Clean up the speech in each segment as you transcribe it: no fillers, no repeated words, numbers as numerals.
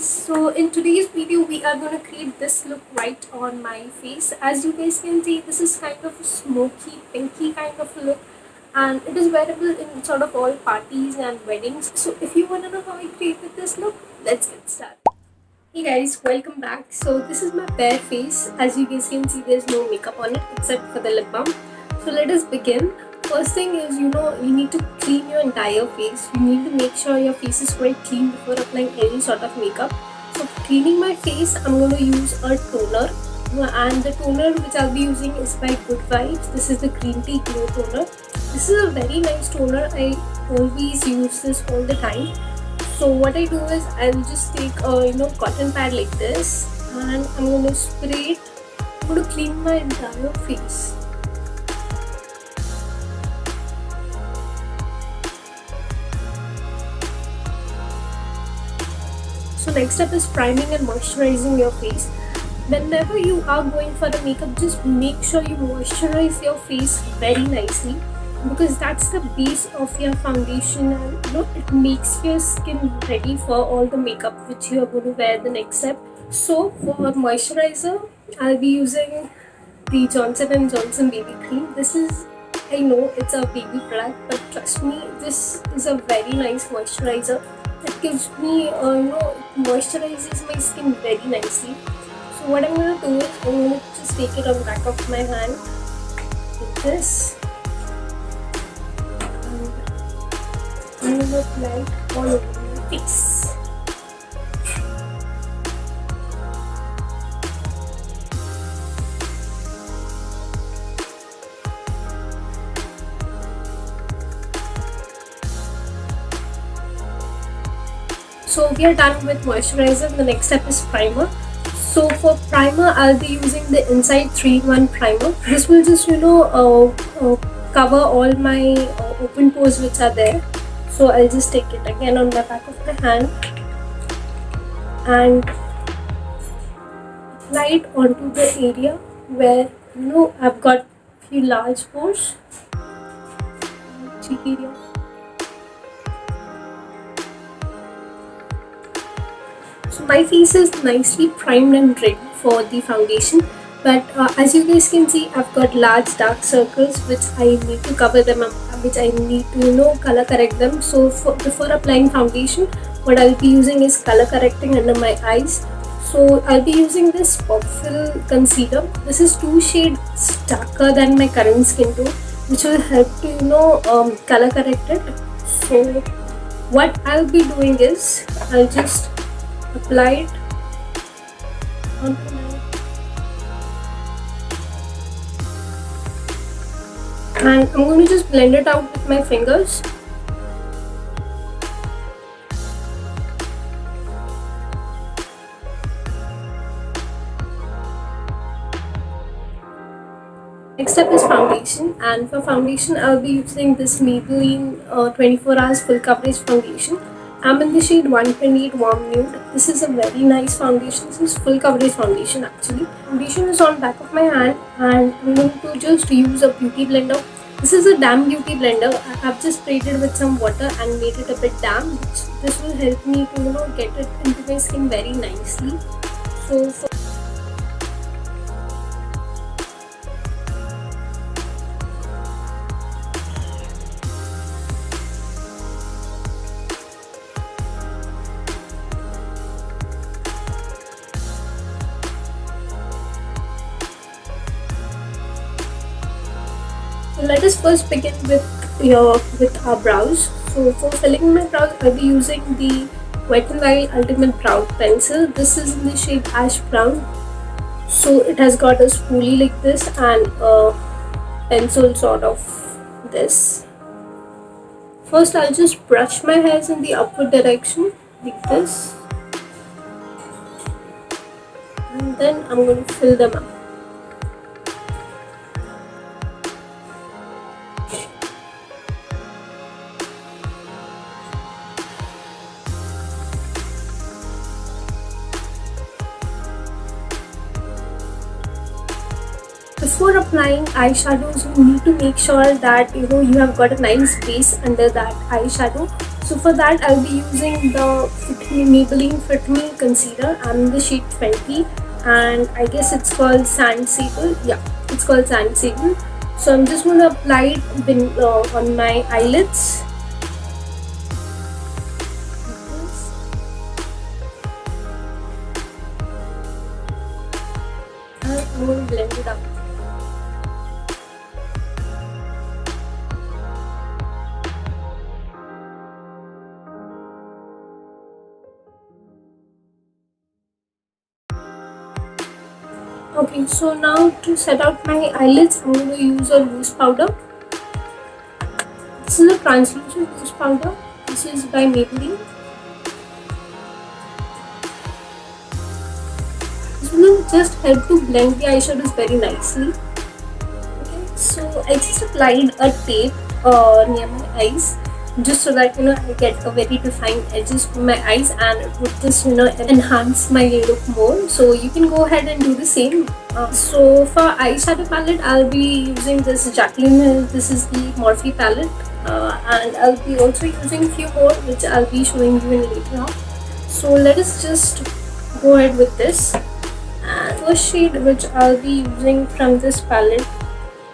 So in today's video we are going to create this look right on my face. As you guys can see, this is kind of a smoky pinky kind of look, and it is wearable in sort of all parties and weddings. So if you want to know how I created this look, let's get started. Hey guys, welcome back. So this is my bare face. As you guys can see, there's no makeup on it except for the lip balm. So let us begin. First thing is, you need to clean your entire face. You need to make sure your face is quite clean before applying any sort of makeup. So for cleaning my face, I'm going to use a toner, and the toner which I'll be using is by Good Vibes. This is the green tea glow toner. This is a very nice toner. I always use this all the time. So what I do is I'll just take a cotton pad like this, and I'm going to spray it. I'm going to clean my entire face. So next step is priming and moisturizing your face. Whenever you are going for the makeup, just make sure you moisturize your face very nicely, because that's the base of your foundation, and it makes your skin ready for all the makeup which you are going to wear the next step. So for moisturizer, I'll be using the Johnson & Johnson baby cream. This is, I know it's a baby product, but trust me, this is a very nice moisturizer. It gives me, moisturizes my skin very nicely. So what I'm going to do is I'm going to just take it on the back of my hand like this. I'm going to apply it all over my face. So we are done with moisturizer. The next step is primer. So for primer, I'll be using the Inside 3-in-1 primer. This will just cover all my open pores which are there. So I'll just take it again on the back of my hand and apply it onto the area where I've got few large pores, cheek area. So my face is nicely primed and ready for the foundation, but as you guys can see, I've got large dark circles which I need to cover them up, which I need to color correct them. So before applying foundation, what I'll be using is color correcting under my eyes. So I'll be using this Pop Fill concealer. This is 2 shades darker than my current skin tone, which will help to color correct it. So what I'll be doing is I'll just apply it onto my, and I'm going to just blend it out with my fingers. Next step is foundation, and for foundation I'll be using this Maybelline 24 hours full coverage foundation. I'm in the shade 128 Warm Nude. This is a very nice foundation. This is full coverage foundation actually. Foundation is on back of my hand, and I'm going to just use a beauty blender. This is a damp beauty blender. I've just sprayed it with some water and made it a bit damp. This will help me to get it into my skin very nicely. So let us first begin with our brows. So for filling my brows, I'll be using the Wet n Wild Ultimate Brow Pencil. This is in the shade Ash Brown. So it has got a spoolie like this and a pencil sort of this. First I'll just brush my hairs in the upward direction like this, and then I'm going to fill them up. Before applying eyeshadows, you need to make sure that you have got a nice base under that eyeshadow. So for that, I'll be using the Maybelline Fit Me concealer. I'm in the shade 20, and I guess it's called Sand Sable. Yeah, it's called Sand Sable. So I'm just going to apply it on my eyelids. And I'm going to blend it up. Okay, so now to set out my eyelids, I'm going to use a loose powder. This is a translucent loose powder. This is by Maybelline. This will just help to blend the eyeshadows very nicely. Okay, so I just applied a tape near my eyes, just so that I get a very defined edges for my eyes, and it would just enhance my look more. So you can go ahead and do the same. So for eyeshadow palette, I'll be using this Jacqueline Hill. This is the Morphe palette, and I'll be also using a few more, which I'll be showing you in later on. So let us just go ahead with this. And first shade which I'll be using from this palette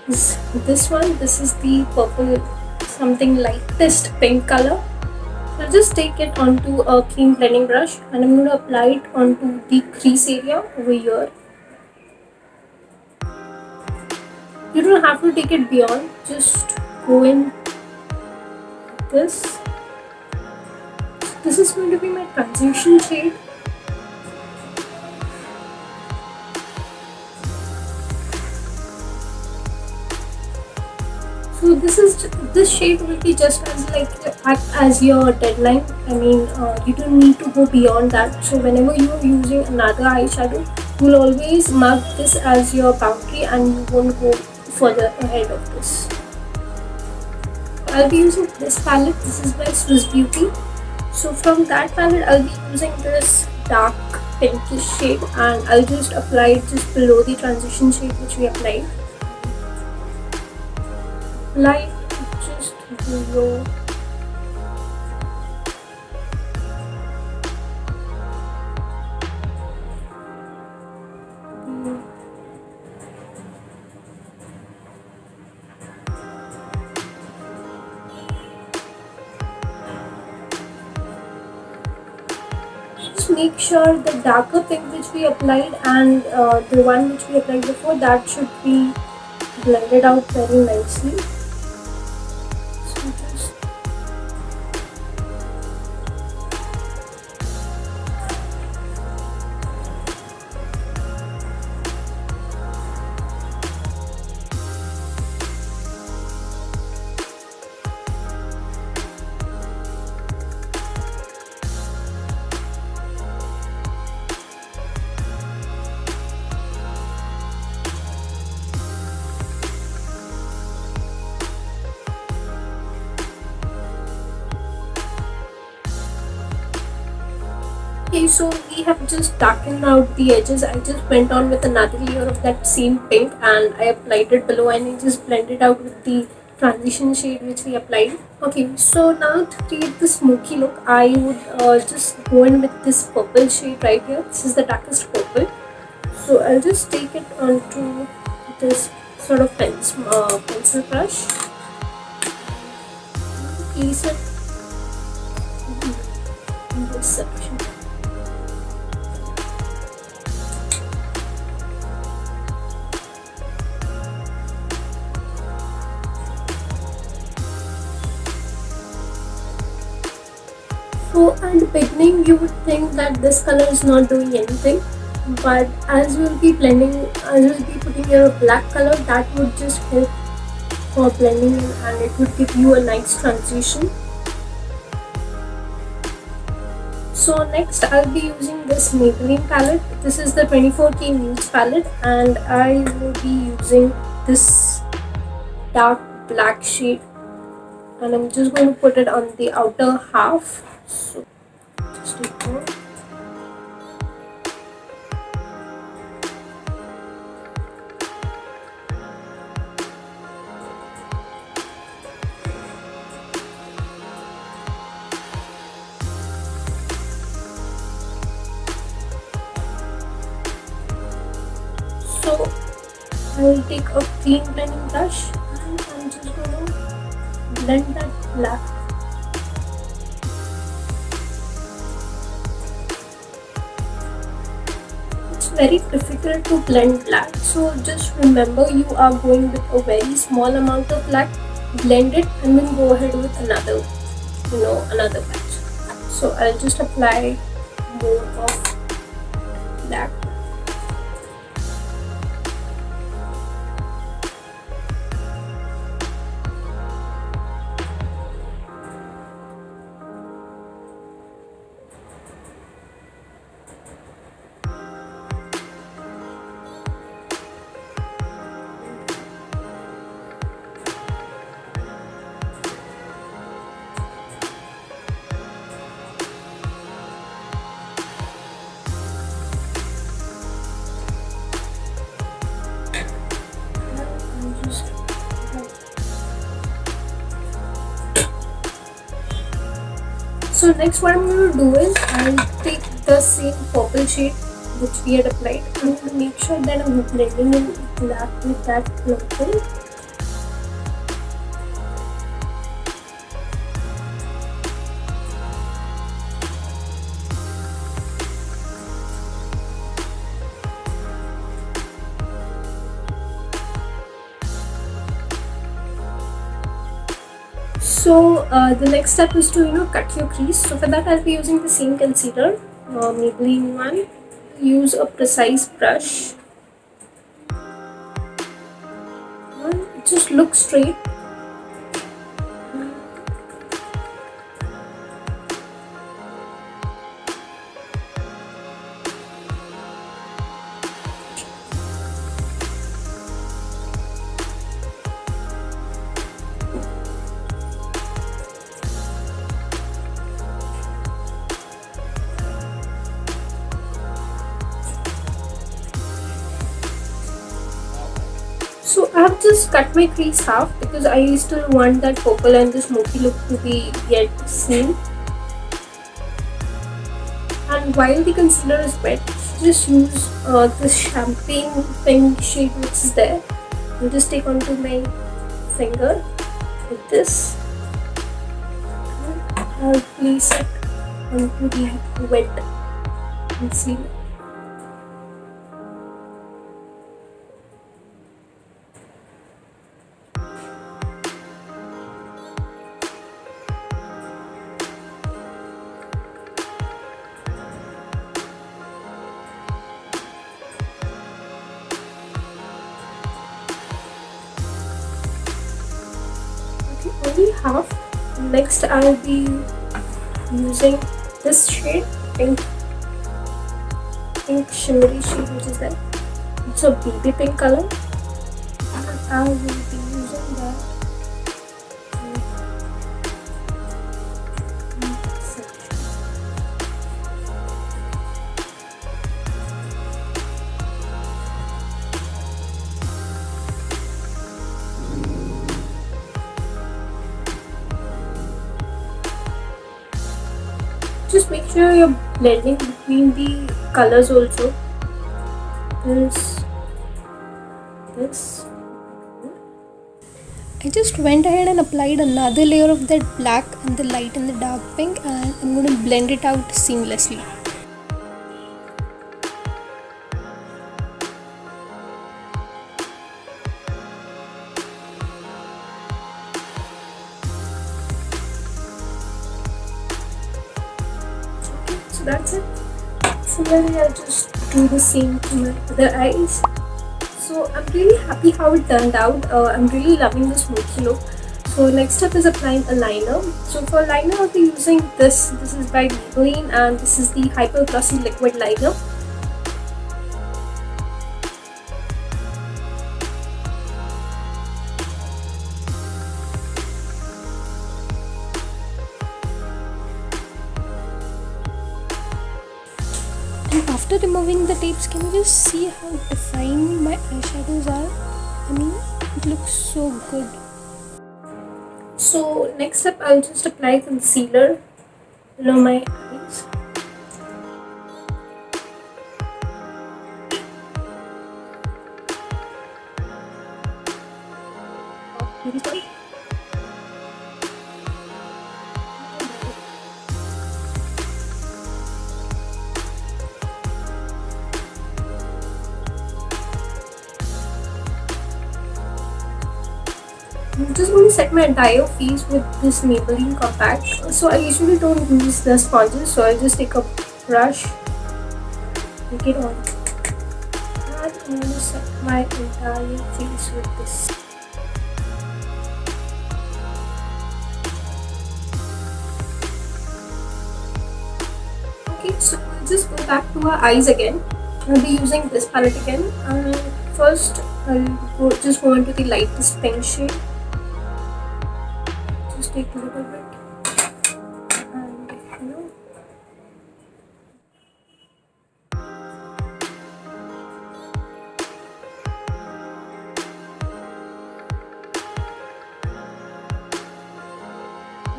is this one. This is the purple, something lightest pink color. So I'll just take it onto a clean blending brush, and I'm going to apply it onto the crease area over here. You don't have to take it beyond, just go in this. This is going to be my transition shade. So this shade will be just as act as your deadline. I mean, you don't need to go beyond that. So whenever you are using another eyeshadow, you will always mark this as your boundary, and you won't go further ahead of this. I'll be using this palette. This is by Swiss Beauty. So from that palette, I'll be using this dark pinkish shade, and I'll just apply it just below the transition shade which we applied. Light just below. Just make sure the darker pink which we applied and the one which we applied before, that should be blended out very nicely. Okay, so we have just darkened out the edges. I just went on with another layer of that same pink, and I applied it below, and I just blended out with the transition shade which we applied. Okay, so now to create the smoky look, I would just go in with this purple shade right here. This is the darkest purple. So I'll just take it onto this sort of pencil brush. Place it in this section. So at the beginning you would think that this color is not doing anything, but as you will be putting your black color, that would just help for blending in, and it would give you a nice transition. So next I'll be using this Maybelline palette. This is the 24K Nudes palette, and I will be using this dark black shade, and I'm just going to put it on the outer half. So just take one. So I'll take a clean blending brush and I'm just gonna blend that black. It's very difficult to blend black, so just remember you are going with a very small amount of black, blend it and then go ahead with another batch. So I'll just apply more of black. So next what I'm going to do is I'll take the same purple shade which we had applied. I'm going to make sure that I'm blending in black with that purple. So the next step is to cut your crease. So for that I'll be using the same concealer, Maybelline one. Use a precise brush. Just look straight. So I've just cut my crease half because I still want that purple and the smoky look to be yet seen. And while the concealer is wet, just use this champagne pink shade which is there. I'll just take onto my finger like this. And I'll place it onto the wet concealer. Only half. Next I'll be using this shade, pink shimmery shade which is there. It's a baby pink color and I will be using that. Just make sure you're blending between the colors also. This. I just went ahead and applied another layer of that black and the light and the dark pink, and I'm going to blend it out seamlessly. So that's it. Similarly, I'll just do the same to my other eyes. So I'm really happy how it turned out. I'm really loving the smoky look. So next step is applying a liner. So for liner I'll be using this. This is by Maybelline and this is the Hyper Glossy Liquid Liner. And after removing the tapes, can you just see how defined my eyeshadows are? I mean, it looks so good. So next up, I'll just apply concealer below my eyes. I'm just going to set my entire face with this Maybelline compact. So I usually don't use the sponges, so I'll just take a brush, take it on, and I'm going to set my entire face with this. Okay, so we'll just go back to our eyes again. I'll be using this palette again. First, I'll just go into the lightest pink shade. Just take a little bit, and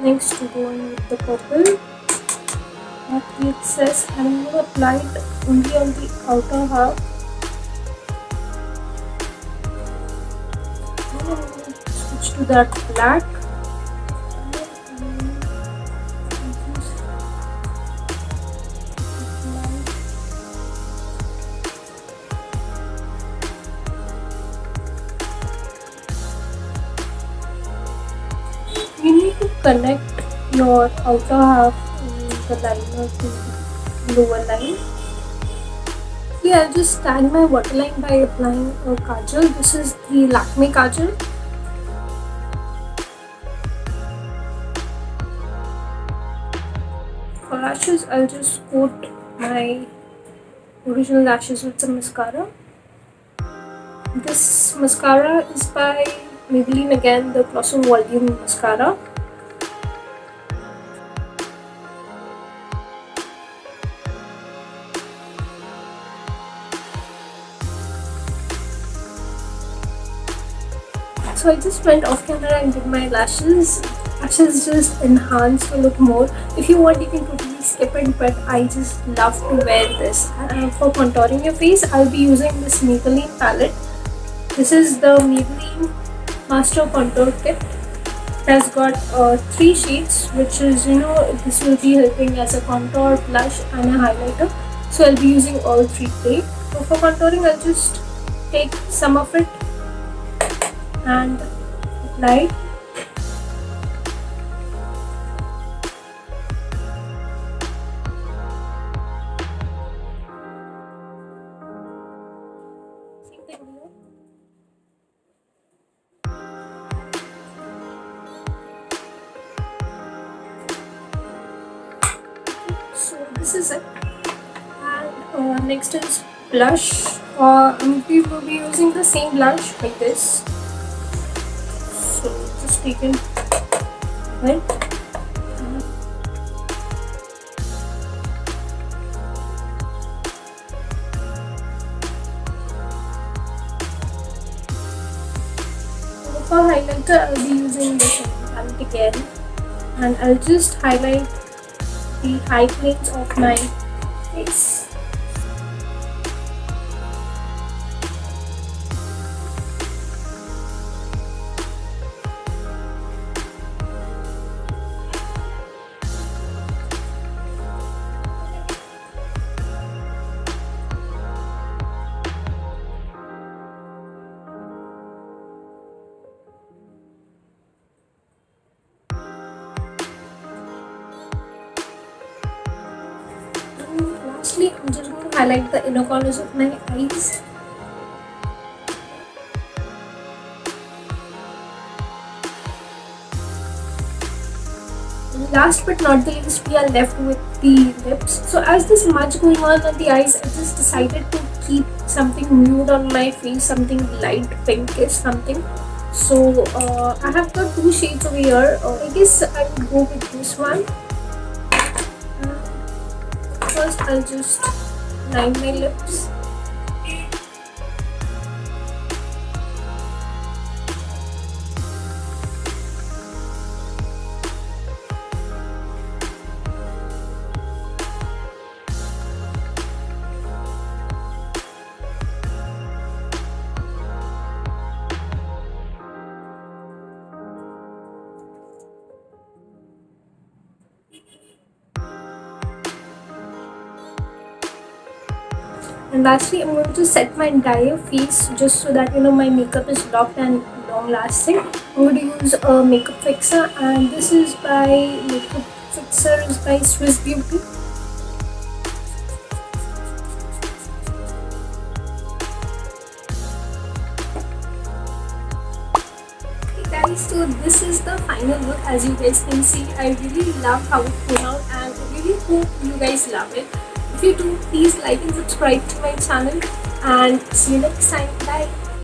next to go in with the purple. What it says, I'm going to apply it only on the outer half. Then I'm going to switch to that black. You need to connect your outer half the liner to the lower line. Yeah, I'll just tan my waterline by applying a kajal. This is the Lakme kajal. For lashes, I'll just coat my original lashes with some mascara. This mascara is by Maybelline again, the Blossom Volume Mascara. So I just went off camera and did my lashes. Lashes just enhance the look more. If you want, you can totally skip it, but I just love to wear this. For contouring your face, I'll be using this Maybelline palette. This is the Maybelline Master Contour Kit. It has got 3 shades, which is, this will be helping as a contour, blush and a highlighter. So I'll be using all 3 today. So for contouring, I'll just take some of it and apply. Same thing here. So this is it. And next is blush. We will be using the same blush like this. So just take it right. For highlighter, I'll be using this palette again, and I'll just highlight the high planes of my face. Lastly, I'm just going to highlight the inner corners of my eyes. Last but not the least, we are left with the lips. So as there's much going on the eyes, I just decided to keep something nude on my face, something light pinkish something. So I have got 2 shades over here. I guess I would go with this one. First, I'll just line my lips. And lastly, I'm going to set my entire face just so that my makeup is locked and long lasting. I'm going to use a makeup fixer, and this is by makeup fixer is by Swiss Beauty. Guys, so this is the final look. As you guys can see, I really love how it came out, and I really hope you guys love it. If you do, please like and subscribe to my channel, and see you next time. Bye.